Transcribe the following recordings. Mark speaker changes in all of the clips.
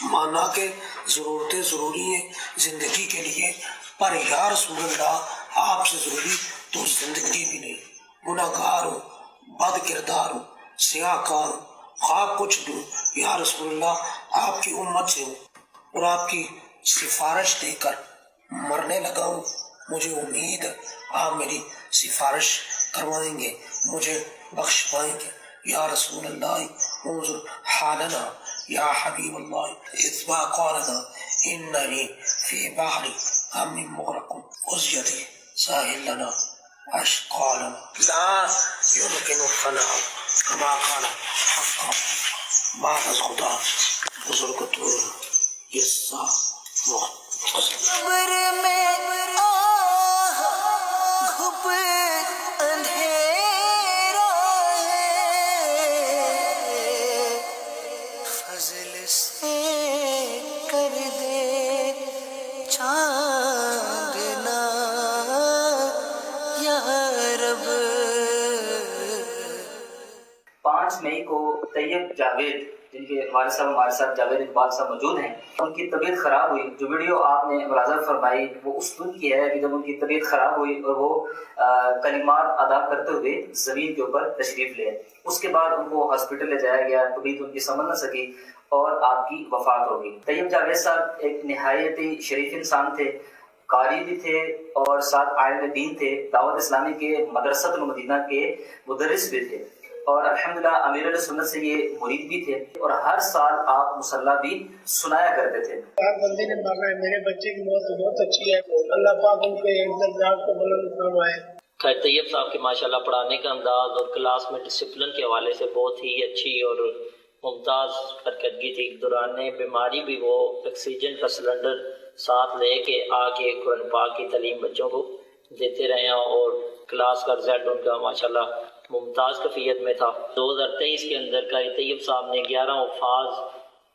Speaker 1: مانا کہ ضرورتیں ضروری ہیں زندگی کے لیے، پر یا رسول اللہ آپ سے ضروری تو زندگی بھی نہیں۔ گناہ گار ہوں، بد کردار ہوں، سیاہ کار ہوں، خواہ کچھ دوں، یا رسول اللہ آپ کی امت سے ہوں اور آپ کی سفارش دے کر مرنے لگا ہوں۔ مجھے امید ہے آپ میری سفارش کروائیں گے، مجھے بخش پائیں گے۔ یا رسول اللہ انظر حالنا یا حبیب اللہ اذ قالنا اننی فی بحر غم مغرق ازیدی ساحل لنا اشقالنا لا يمكن الفناء کما قال حقا بعد از خدا بزرگ تو قصہ مختصر۔
Speaker 2: قبر میں آہ گھپ اندھیرا ہے، فضل سے کر دے چاندنا یا رب۔
Speaker 3: 5 مئی کو طیب جاوید، جن کے والد صاحب ہمارے ساتھ جاوید اقبال صاحب موجود ہیں، ان کی طبیعت خراب ہوئی۔ جو ویڈیو آپ نے ملاحظہ فرمائی وہ اس دن کی ہے کہ جب ان کی طبیعت خراب ہوئی اور وہ کلمات ادا کرتے ہوئے زمین کے اوپر تشریف لے۔ اس کے بعد ان کو ہاسپٹل لے جایا گیا، طبیعت ان کی سنبھل نہ سکی اور آپ کی وفات ہو گئی۔ طیب جاوید صاحب ایک نہایت ہی شریف انسان تھے، قاری بھی تھے اور ساتھ عالم دین تھے، دعوت اسلامی کے مدرسۃ المدینہ کے مدرس بھی تھے، اور الحمدللہ امیر علیہ سنت سے یہ مرید بھی تھے، اور ہر سال آپ مصلی بھی سنایا کرتے تھے۔
Speaker 4: ہر بندے نے مانگا ہے، میرے بچے کی موت بہت اچھی ہے، اللہ پاک ان کے درجات کو بلند فرمائے۔
Speaker 5: خیر طیب صاحب کے ماشاءاللہ پڑھانے کا انداز اور کلاس میں ڈسپلن کے حوالے سے بہت ہی اچھی اور ممتاز کارکردگی تھی۔ دوران بیماری بھی وہ آکسیجن کا سلنڈر ساتھ لے کے آ کے قرآن پاک کی تعلیم بچوں کو دیتے رہے ہیں، اور کلاس کا رزلٹ ان کا ماشاءاللہ ممتاز کیفیت میں تھا۔ 2023 کے اندر قاری طیب صاحب نے 11 حفاظ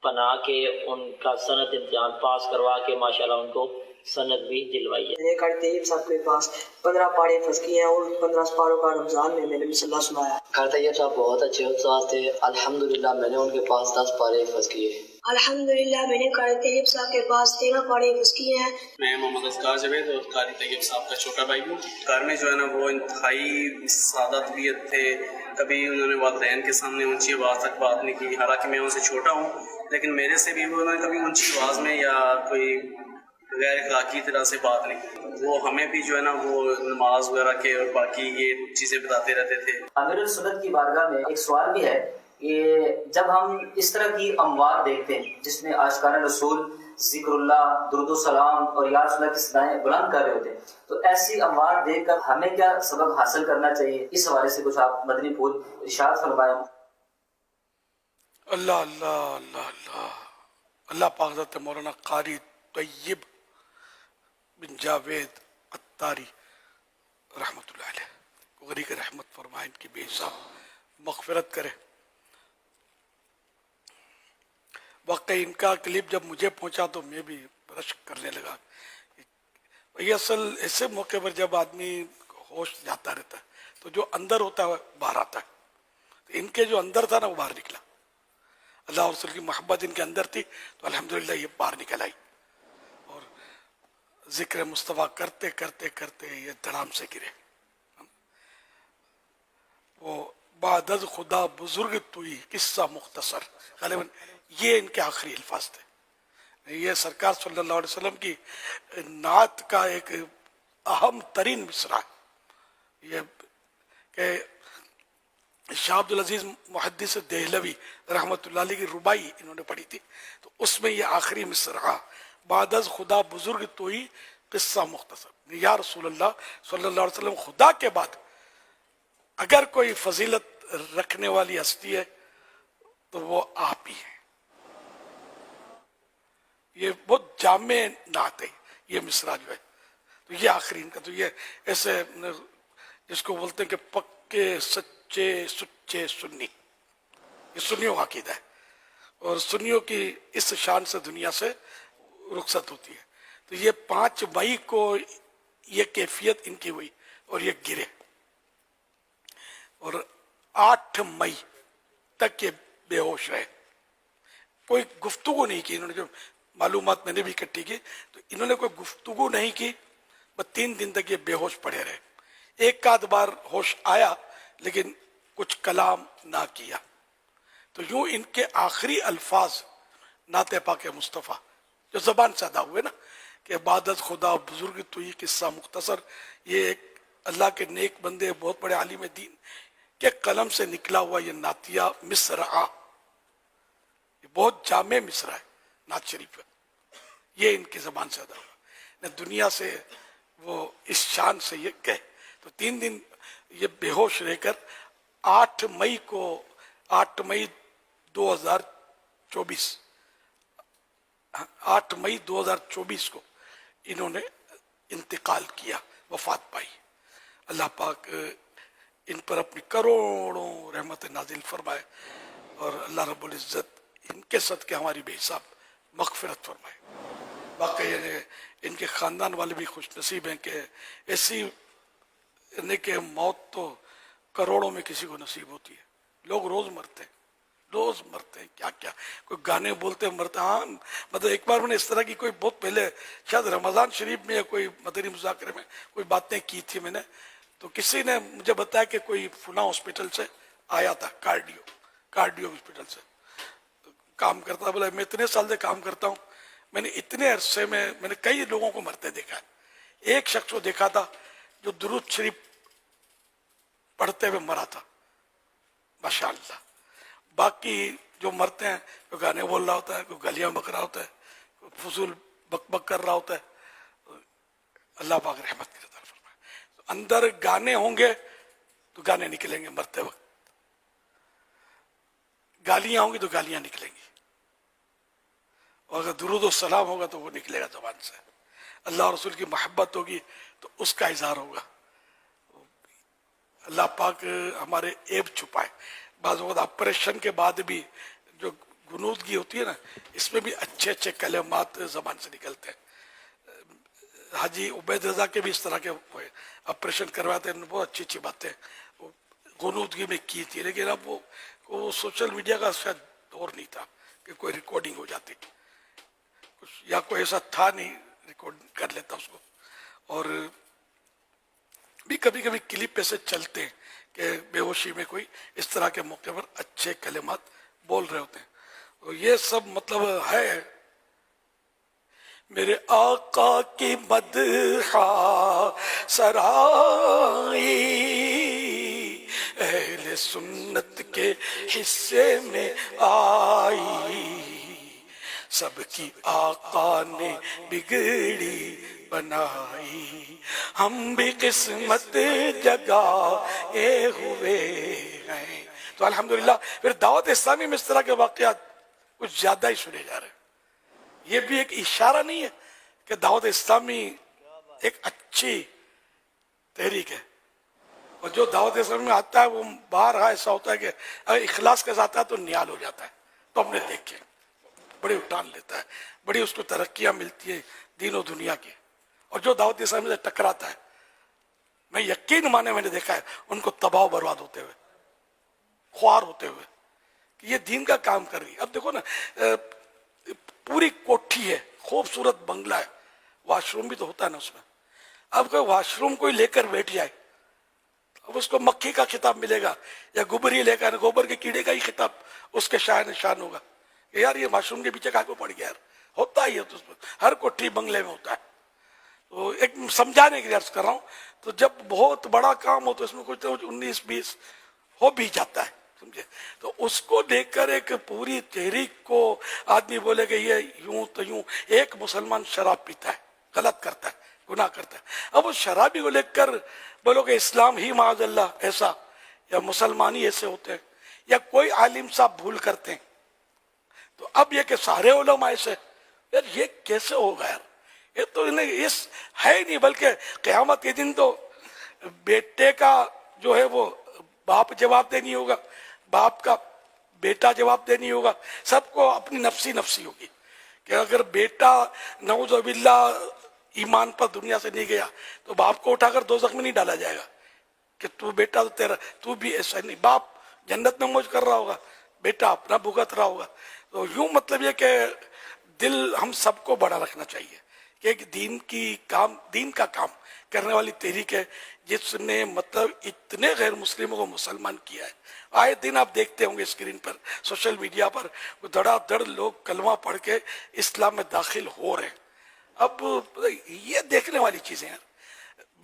Speaker 5: بنا کے ان کا سند امتحان پاس کروا کے ماشاءاللہ ان کو سند بھی دلوائی ہے۔
Speaker 6: میں نے قاری طیب صاحب کے پاس 15 پاڑے حفظ کیے ہیں اور 15 پاڑوں کا رمضان میں میں نے مصلی سنایا۔
Speaker 7: قاری طیب صاحب بہت اچھے استاد تھے، الحمدللہ میں نے ان کے پاس 10 پارے حفظ کیے۔
Speaker 6: الحمدللہ میں نے قاری طیب صاحب کے پاس 13 پاڑے حفظ کیے ہیں۔
Speaker 8: میں محمد اذکار جاوید اور قاری طیب صاحب کا چھوٹا بھائی ہوں۔ گھر میں جو ہے نا وہ انتہائی سادہ طبیعت تھے، کبھی انہوں نے والدین کے سامنے اونچی آواز تک بات نہیں کی، حالانکہ میں ان سے چھوٹا ہوں، لیکن میرے سے بھی انہوں نے کبھی اونچی آواز میں یا کوئی غیر اخلاقی طرح سے بات نہیں کی۔ وہ ہمیں بھی جو ہے نا وہ نماز وغیرہ کے اور باقی یہ چیزیں بتاتے رہتے تھے۔
Speaker 3: امیر السنت کی بارگاہ میں ایک سوال بھی ہے کہ جب ہم اس طرح کی اموات دیکھتے ہیں جس میں عاشقان رسول ذکر اللہ، درود و سلام اور یا رسول اللہ کی صدائیں بلند کر رہے ہوتے ہیں، تو ایسی اموات دیکھ کر ہمیں کیا سبق حاصل کرنا چاہیے؟ اس حوالے سے کچھ آپ مدنی پھول ارشاد فرمائیں۔
Speaker 9: اللہ اللہ اللہ اللہ اللہ پاک حضرت مولانا قاری طیب بن جاوید عطاری رحمۃ اللہ علیہ غریق رحمت فرمائے، ان کی بے حساب مغفرت کرے۔ واقعی ان کا کلپ جب مجھے پہنچا تو میں بھی رشک کرنے لگا۔ یہ اصل ایسے موقع پر جب آدمی ہوش جاتا رہتا ہے تو جو اندر ہوتا ہے باہر آتا ہے، تو ان کے جو اندر تھا نا وہ باہر نکلا۔ اللہ اور رسول کی محبت ان کے اندر تھی تو الحمدللہ یہ باہر نکل آئی، اور ذکر مصطفیٰ کرتے کرتے کرتے یہ دھڑام سے گرے۔ وہ بعد از خدا بزرگ توئی قصہ مختصر، غالباً یہ ان کے آخری الفاظ تھے۔ یہ سرکار صلی اللہ علیہ وسلم کی نعت کا ایک اہم ترین مصرع ہے یہ کہ شاہ عبد العزیز محدث دہلوی رحمۃ اللہ علیہ کی ربائی انہوں نے پڑھی تھی، تو اس میں یہ آخری مصرع بعد از خدا بزرگ توئی قصہ مختصر، یا رسول اللہ صلی اللہ علیہ وسلم خدا کے بعد اگر کوئی فضیلت رکھنے والی ہستی ہے تو وہ آپ ہی ہیں۔ یہ بہت جامع نعت ہے یہ مصرع جو ہے، تو یہ آخری ان کا، تو یہ ایسے جس کو بولتے ہیں کہ پکے سچے سچے سنی، یہ سنیوں کا عقیدہ ہے، اور سنیوں کی اس شان سے دنیا سے رخصت ہوتی ہے۔ تو یہ 5 مئی کو یہ کیفیت ان کی ہوئی اور یہ گرے، اور 8 مئی تک یہ بے ہوش رہے۔ کوئی گفتگو نہیں کی. انہوں نے جو معلومات میں نے بھی اکٹھی کی تو انہوں نے کوئی گفتگو نہیں کی. بس 3 دن تک یہ بے ہوش پڑے رہے. ایک آدھ بار ہوش آیا لیکن کچھ کلام نہ کیا. تو یوں ان کے آخری الفاظ نعت پاک مصطفیٰ جو زبان سے ادا ہوئے نا کہ عبادت خدا بزرگ تو یہ قصہ مختصر، یہ ایک اللہ کے نیک بندے بہت بڑے عالم دین کے قلم سے نکلا ہوا یہ نعتیہ مصرعہ، یہ بہت جامع مصرع ہے نعت شریف، یہ ان کی زبان سے ادا ہوا. دنیا سے وہ اس شان سے یہ کہے. تو 3 دن یہ بے ہوش رہ کر 8 مئی 2024 کو انہوں نے انتقال کیا، وفات پائی. اللہ پاک ان پر اپنی کروڑوں رحمت نازل فرمائے اور اللہ رب العزت ان کے صدقے ہماری بے حساب مغفرت فرمائے. واقعی ان کے خاندان والے بھی خوش نصیب ہیں کہ ایسی کہ موت تو کروڑوں میں کسی کو نصیب ہوتی ہے. لوگ روز مرتے ہیں کیا کوئی گانے بولتے مرتے. ہاں مطلب ایک بار میں نے اس طرح کی کوئی بہت پہلے شاید رمضان شریف میں یا کوئی مدنی مذاکرے میں کوئی باتیں کی تھی میں نے، تو کسی نے مجھے بتایا کہ کوئی فلاں ہاسپٹل سے آیا تھا، کارڈیو ہاسپٹل سے کام کرتا. بولا میں اتنے سال سے کام کرتا ہوں، میں نے اتنے عرصے میں نے کئی لوگوں کو مرتے دیکھا ہے. ایک شخص کو دیکھا تھا جو درود شریف پڑھتے ہوئے مرا تھا ماشاءاللہ. باقی جو مرتے ہیں کوئی گانے بول رہا ہوتا ہے، کوئی گلیاں بک رہا ہوتا ہے، کوئی فضول بک بک کر رہا ہوتا ہے. اللہ پاک رحمت کی طرف فرمائے. اندر گانے ہوں گے تو گانے نکلیں گے، مرتے وقت گالیاں ہوں گی تو گالیاں نکلیں گی، اور اگر درود و سلام ہوگا تو وہ نکلے گا زبان سے. اللہ اور رسول کی محبت ہوگی تو اس کا اظہار ہوگا. اللہ پاک ہمارے عیب چھپائے. بعض وقت آپریشن کے بعد بھی جو غنودگی ہوتی ہے نا، اس میں بھی اچھے کلمات زبان سے نکلتے ہیں. حاجی عبید رضا کے بھی اس طرح کے آپریشن کرواتے ہیں، بہت اچھی باتیں غنودگی میں کی تھی. لیکن اب وہ سوشل میڈیا کا شاید دور نہیں تھا کہ کوئی ریکارڈنگ ہو جاتی یا کوئی ایسا تھا نہیں ریکارڈ کر لیتا اس کو. اور بھی کبھی کلپ ایسے چلتے ہیں کہ بے ہوشی میں کوئی اس طرح کے موقع پر اچھے کلمات بول رہے ہوتے ہیں. تو یہ سب مطلب ہے میرے آقا کی مدحہ سرائی اہل سنت کے حصے میں آئی، سب کی آقا نے بگڑی بنائی، ہم بھی قسمت جگائے ہوئے ہیں. تو الحمدللہ پھر دعوت اسلامی میں اس طرح کے واقعات کچھ زیادہ ہی سنے جا رہے ہیں. یہ بھی ایک اشارہ نہیں ہے کہ دعوت اسلامی ایک اچھی تحریک ہے، اور جو دعوت اسلامی میں آتا ہے وہ باہر ایسا ہوتا ہے کہ اگر اخلاص کے ساتھ آتا ہے تو نیال ہو جاتا ہے. تو ہم نے دیکھے بڑی اٹھان لیتا ہے، بڑی اس کو ترقیاں ملتی ہیں دین و دنیا کی. اور جو دعوت اسلامی سے ٹکراتا ہے، میں یقین مانے میں نے دیکھا ہے ان کو تباہ و برباد ہوتے ہوئے، خوار ہوتے ہوئے کہ یہ دین کا کام کر رہی ہے. اب دیکھو نا، پوری کوٹھی ہے، خوبصورت بنگلہ ہے، واش روم بھی تو ہوتا ہے نا اس میں. اب کوئی واش روم کوئی لے کر بیٹھ جائے، اب اس کو مکھی کا خطاب ملے گا یا گوبر ہی لے کر گوبر کے کیڑے کا ہی خطاب اس کے شاہ نشان ہوگا کہ یار یہ واش روم کے پیچھے کہاں کو پڑ گیا. یار ہوتا ہی ہے، تو ہر کوٹھی بنگلے میں ہوتا ہے. تو ایک سمجھانے کے لیے عرض کر رہا ہوں. تو جب بہت بڑا کام ہو تو اس میں کچھ 19-20 ہو بھی جاتا ہے، سمجھے. تو اس کو دیکھ کر ایک پوری تحریک کو آدمی بولے کہ یہ یوں تو یوں. ایک مسلمان شراب پیتا ہے، غلط کرتا ہے، گناہ کرتا ہے. اب اس شرابی کو لے کر بولو کہ اسلام ہی معاذ اللہ ایسا، یا مسلمان ہی ایسے ہوتے ہیں، یا کوئی عالم صاحب بھول کرتے ہیں. تو اب یہ کہ سارے علماء ایسے، یار یہ کیسے ہوگا یار؟ یہ تو اس ہے نہیں، بلکہ قیامت کے دن تو بیٹے کا جو ہے وہ باپ جواب دینی ہوگا، باپ کا بیٹا جواب دینی ہوگا. سب کو اپنی نفسی ہوگی کہ اگر بیٹا نعوذ باللہ ایمان پر دنیا سے نہیں گیا تو باپ کو اٹھا کر دوزخ میں نہیں ڈالا جائے گا کہ تو بیٹا تو تیرا، تو بھی ایسا نہیں. باپ جنت میں موج کر رہا ہوگا، بیٹا اپنا بھگت رہا ہوگا. تو یوں مطلب یہ کہ دل ہم سب کو بڑا رکھنا چاہیے کہ ایک دین کا کام کرنے والی تحریک ہے جس نے مطلب اتنے غیر مسلموں کو مسلمان کیا ہے. آئے دن آپ دیکھتے ہوں گے اسکرین پر سوشل میڈیا پر دھڑا دھڑ لوگ کلمہ پڑھ کے اسلام میں داخل ہو رہے ہیں. اب یہ دیکھنے والی چیزیں ہیں.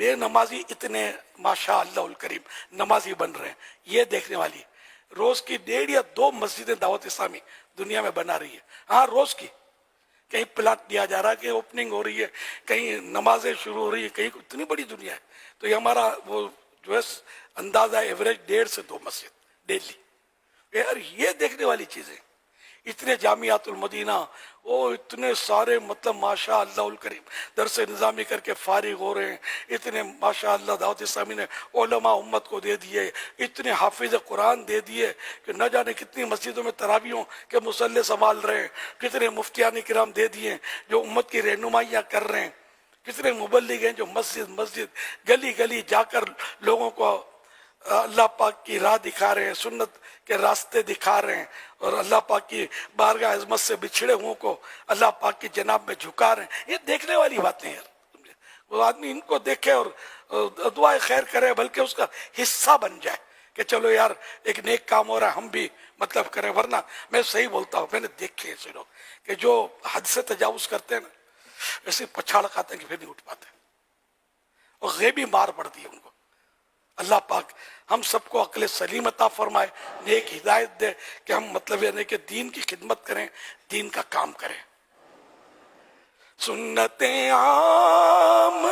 Speaker 9: بے نمازی اتنے ماشاء اللہ الکریم نمازی بن رہے ہیں, یہ دیکھنے والی. روز کی 1.5 یا 2 مسجدیں دعوت اسلامی دنیا میں بنا رہی ہے. ہاں روز کی کہیں پلاٹ دیا جا رہا ہے, کہیں اوپننگ ہو رہی ہے, کہیں نمازیں شروع ہو رہی ہے, کہیں اتنی بڑی دنیا ہے. تو یہ ہمارا وہ جو ہے اندازہ ایوریج 1.5 سے 2 مسجد ڈیلی. یار یہ دیکھنے والی چیزیں. اتنے جامعات المدینہ وہ اتنے سارے مطلب ماشاء اللہ الکریم درس نظامی کر کے فارغ ہو رہے ہیں. اتنے ماشاء اللہ دعوت اسلامی نے علماء امت کو دے دیے, اتنے حافظ قرآن دے دیے کہ نہ جانے کتنی مسجدوں میں تراویحوں کے مصلی سنبھال رہے ہیں, کتنے مفتیان کرام دے دیے جو امت کی رہنمائیاں کر رہے ہیں, کتنے مبلغ ہیں جو مسجد گلی گلی جا کر لوگوں کو اللہ پاک کی راہ دکھا رہے ہیں, سنت کے راستے دکھا رہے ہیں, اور اللہ پاک کی بارگاہ عظمت سے بچھڑے ہوں کو اللہ پاک کی جناب میں جھکا رہے ہیں. یہ دیکھنے والی باتیں ہیں. وہ آدمی ان کو دیکھے اور دعائے خیر کرے, بلکہ اس کا حصہ بن جائے کہ چلو یار ایک نیک کام ہو رہا ہے ہم بھی مطلب کریں. ورنہ میں صحیح بولتا ہوں, میں نے دیکھے ایسے لوگ کہ جو حد سے تجاوز کرتے ہیں نا, ایسے پچھاڑ کھاتے ہیں کہ پھر نہیں اٹھ پاتے, اور غیبی مار پڑتی ہے ان کو. اللہ پاک ہم سب کو عقل سلیم عطا فرمائے, نیک ہدایت دے کہ ہم مطلب یعنی کہ دین کی خدمت کریں, دین کا کام کریں. سنتیں عام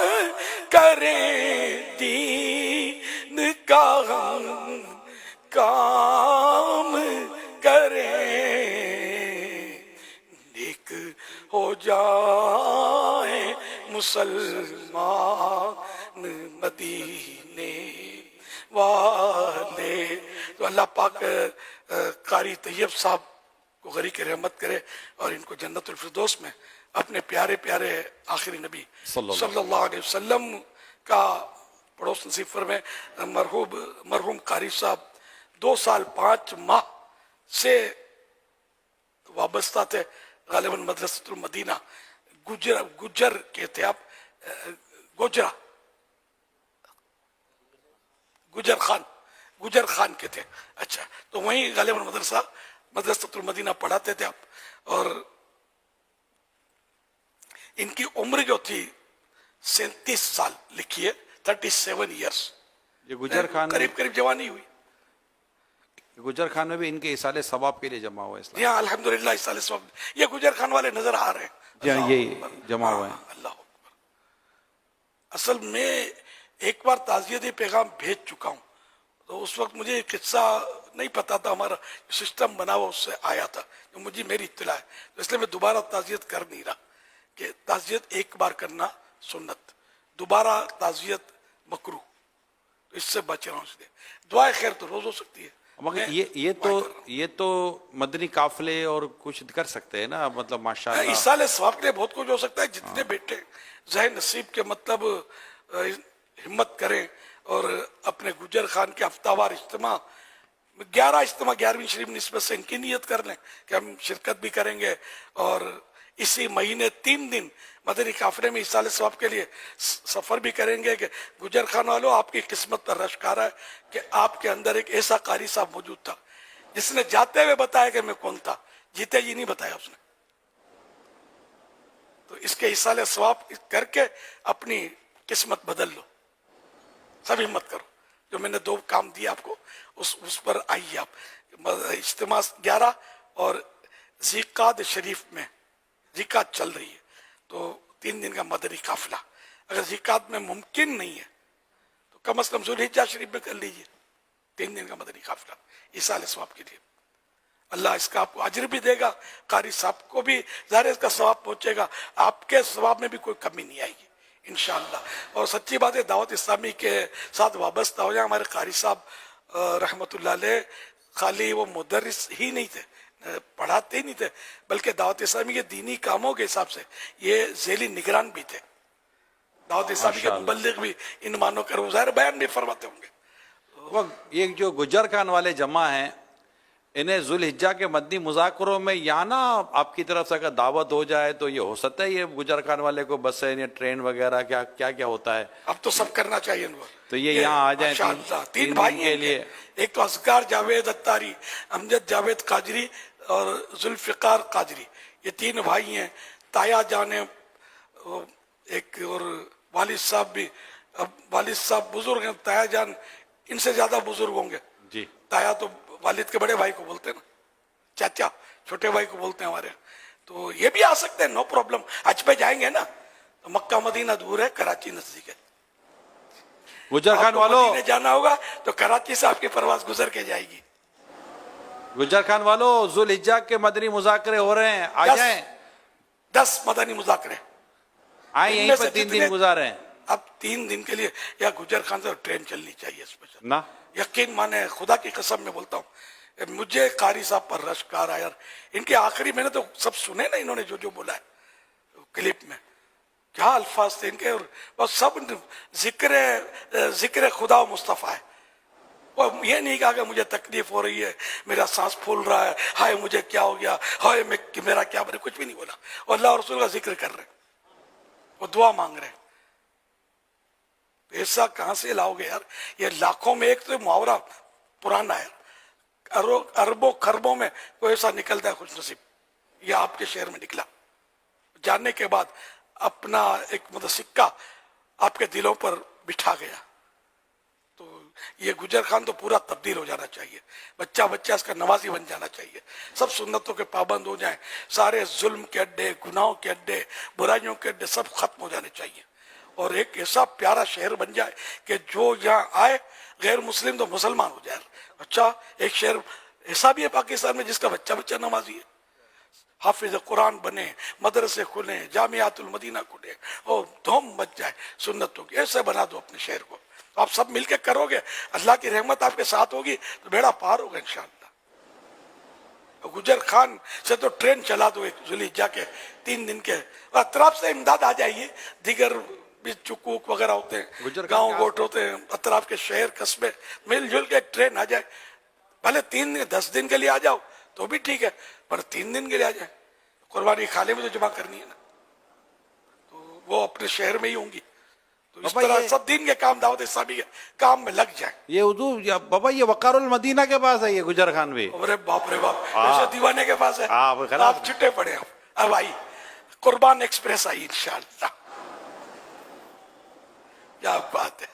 Speaker 9: کریں, دین کا ہم کام کریں, نیک ہو جائیں مسلمان مدینے والے. تو اللہ پاک قاری طیب صاحب کو غریق رحمت کرے اور ان کو جنت الفردوس میں اپنے پیارے پیارے آخری نبی صلی اللہ علیہ وسلم کا پڑوس نصیب فرمائے. مرحوم قاری صاحب 2 سال 5 ماہ سے وابستہ تھے غالباً مدرسۃ المدینہ گجر کہتے آپ, گجر خان کے تھے. اچھا, تو وہیں غالباً مدرسۃ المدینہ پڑھاتے تھے آپ. اور ان کی عمر جو تھی 37 سال لکھی ہے, 37 ایئرس.
Speaker 10: یہ گجر خان
Speaker 9: قریب جوانی ہوئی.
Speaker 10: گجر خان میں بھی ان کے اصال ثواب کے لیے جمع ہوا ہے.
Speaker 9: یہاں الحمدللہ اصال ثواب, یہ گجر خان والے نظر آ رہے ہیں.
Speaker 10: جی ہاں, یہی جمع ہوا ہے.
Speaker 9: اللہ اکبر. اصل میں ایک بار تعزیتی پیغام بھیج چکا ہوں, تو اس وقت مجھے قصہ نہیں پتا تھا, ہمارا سسٹم بنا ہوا اس سے آیا تھا, جو مجھے میری اطلاع ہے, تو اس لیے میں دوبارہ تعزیت کر نہیں رہا کہ تعزیت ایک بار کرنا سنت, دوبارہ تعزیت مکروہ, تو اس سے بچ رہا ہوں. اس لیے دعائے خیر تو روز ہو سکتی ہے.
Speaker 10: مگر یہ تو مدنی قافلے اور کچھ کر سکتے ہیں نا, مطلب ماشاءاللہ
Speaker 9: اصال ثواب کے بہت کچھ ہو سکتا ہے. جتنے بیٹے ذہن نصیب کے مطلب ہمت کریں اور اپنے گجر خان کے ہفتہ وار اجتماع 11 اجتماع 11ویں شریف نسبت سے ان کی نیت کر لیں کہ ہم شرکت بھی کریں گے, اور اسی مہینے 3 دن مدنی قافلے میں اصال ثواب کے لیے سفر بھی کریں گے. کہ گجر خان والوں, آپ کی قسمت پر رشک آ رہا ہے کہ آپ کے اندر ایک ایسا قاری صاحب موجود تھا جس نے جاتے ہوئے بتایا کہ میں کون تھا, جیتے جی نہیں بتایا اس نے. تو اس کے اصال ثواب کر کے اپنی قسمت بدل لو, سب ہمت کرو. جو میں نے 2 کام دیے آپ کو اس پر آئیے آپ. اجتماع 11 اور ذیقعد شریف میں ذیقعد چل رہی ہے, تو 3 دن کا مدنی قافلہ. اگر ذیقعد میں ممکن نہیں ہے تو کم از کم ذوالحجہ شریف میں کر لیجیے 3 دن کا مدنی قافلہ اصال ثواب کے لیے. اللہ اس کا آپ کو اجر بھی دے گا, قاری صاحب کو بھی ظاہر اس کا ثواب پہنچے گا, آپ کے ثواب میں بھی کوئی کمی نہیں آئے گی انشاءاللہ. اور سچی بات ہے, دعوت اسلامی کے ساتھ وابستہ ہو جائیں. ہمارے قاری صاحب رحمت اللہ علیہ خالی وہ مدرس ہی نہیں تھے, پڑھاتے ہی نہیں تھے, بلکہ دعوت اسلامی کے دینی کاموں کے حساب سے یہ ذیلی نگران بھی تھے. دعوت اسلامی کے مبلغ بھی ان مانو کر ظاہر بیان بھی فرماتے ہوں گے.
Speaker 10: یہ جو گجر خان والے جمع ہیں, انہیں ذوالحجہ کے مدنی مذاکروں میں یا نا آپ کی طرف سے اگر دعوت ہو جائے تو یہ ہو سکتا ہے یہ گجر خان والے کو بسیں یا ٹرین وغیرہ کیا کیا ہوتا ہے؟
Speaker 9: اب تو سب کرنا چاہیے ان کو.
Speaker 10: تو یہ یہاں آ جائیں
Speaker 9: تین بھائی
Speaker 10: کے لیے.
Speaker 9: ایک تو اصغر جاوید اتاری، امجد جاوید قادری اور ذوالفقار قادری، یہ تین بھائی ہیں. تایا جان ہے ایک، اور والد صاحب بھی. اب والد صاحب بزرگ ہیں، تایا جان ان سے زیادہ بزرگ ہوں گے.
Speaker 10: جی
Speaker 9: تایا تو والد کے بڑے بھائی کو بولتے ہیں نا، چاچا چھوٹے بھائی کو بولتے ہیں ہمارے. تو یہ بھی آ سکتے ہیں، نو پرابلم. حج پہ جائیں گے نا تو مکہ مدینہ دور ہے، کراچی نزدیک ہے.
Speaker 10: گجر خان والوں،
Speaker 9: مدینے جانا ہوگا تو کراچی سے آپ کی پرواز گزر کے جائے گی.
Speaker 10: گجر خان والوں ذوالحجہ کے مدنی مذاکرے ہو رہے ہیں، آ جائیں.
Speaker 9: 10 مدنی مذاکرے
Speaker 10: آئیں یہیں پر 3 دن گزارے.
Speaker 9: اب 3 دن کے لیے یا گجر خان سے ٹرین چلنی چاہیے اسپیشل.
Speaker 10: نا
Speaker 9: یقین مانے، خدا کی قسم میں بولتا ہوں، مجھے قاری صاحب پر رشک آ رہا ہے یار. ان کے آخری میں نے تو سب سنے نا، انہوں نے جو جو بولا ہے کلپ میں، کیا الفاظ تھے ان کے. اور بس سب ذکر خدا و مصطفیٰ ہے. وہ یہ نہیں کہا کہ مجھے تکلیف ہو رہی ہے، میرا سانس پھول رہا ہے، ہائے مجھے کیا ہو گیا، ہائے میرا کیا بنے، کچھ بھی نہیں بولا. وہ اللہ اور رسول کا ذکر کر رہے ہیں، وہ دعا مانگ رہے ہیں. ایسا کہاں سے لاؤ گے یار؟ یہ لاکھوں میں ایک تو محاورہ پرانا ہے، اربوں خربوں میں کوئی ایسا نکلتا ہے خوش نصیب. یہ آپ کے شہر میں نکلا. جاننے کے بعد اپنا ایک مطلب سکہ آپ کے دلوں پر بٹھا گیا. تو یہ گجر خان تو پورا تبدیل ہو جانا چاہیے، بچہ بچہ اس کا نوازی بن جانا چاہیے. سب سنتوں کے پابند ہو جائیں، سارے ظلم کے اڈے، گناہوں کے اڈے، برائیوں کے اڈے سب ختم ہو جانے چاہیے. اور ایک ایسا پیارا شہر بن جائے کہ جو یہاں آئے غیر مسلم تو مسلمان ہو جائے. اچھا ایک شہر ایسا بھی ہے پاکستان میں جس کا بچہ بچہ نمازی ہے، حافظ قرآن بنے، مدرسے کھلیں، جامعات المدینہ کھلیں اور دھوم مچ جائے سنتوں کی. ایسے بنا دو اپنے شہر کو. آپ سب مل کے کرو گے، اللہ کی رحمت آپ کے ساتھ ہوگی تو بیڑا پار ہوگا انشاءاللہ. گجر خان سے تو ٹرین چلا دو ایک ذوالحجہ کے 3 دن کے، اطراف سے امداد آ جائیے. دیگر بھی چکوک وغیرہ ہوتے ہیں، گاؤں گوٹ ہوتے ہیں، اطراف کے شہر قصبے مل جل کے ایک ٹرین آ جائے. بھلے 3 دن 10 دن کے لیے آ جاؤ تو بھی ٹھیک ہے، پر 3 دن کے لیے آ جائے. قربانی کھانے میں تو جمع کرنی ہے نا، تو وہ اپنے شہر میں ہی ہوں گی. تو اس طرح سب دین کے کام، دعوت اسلامی کے کام میں لگ جائیں.
Speaker 10: یہ اردو بابا یہ وقار المدینہ کے پاس ہے یہ گجر خان بھی.
Speaker 9: ارے باپ رے باپ، ایسے دیوانے کے پاس ہے.
Speaker 10: خلاف
Speaker 9: آپ چھٹے پڑے. اب آئی قربان ایکسپریس آئی انشاءاللہ. کیا بات ہے.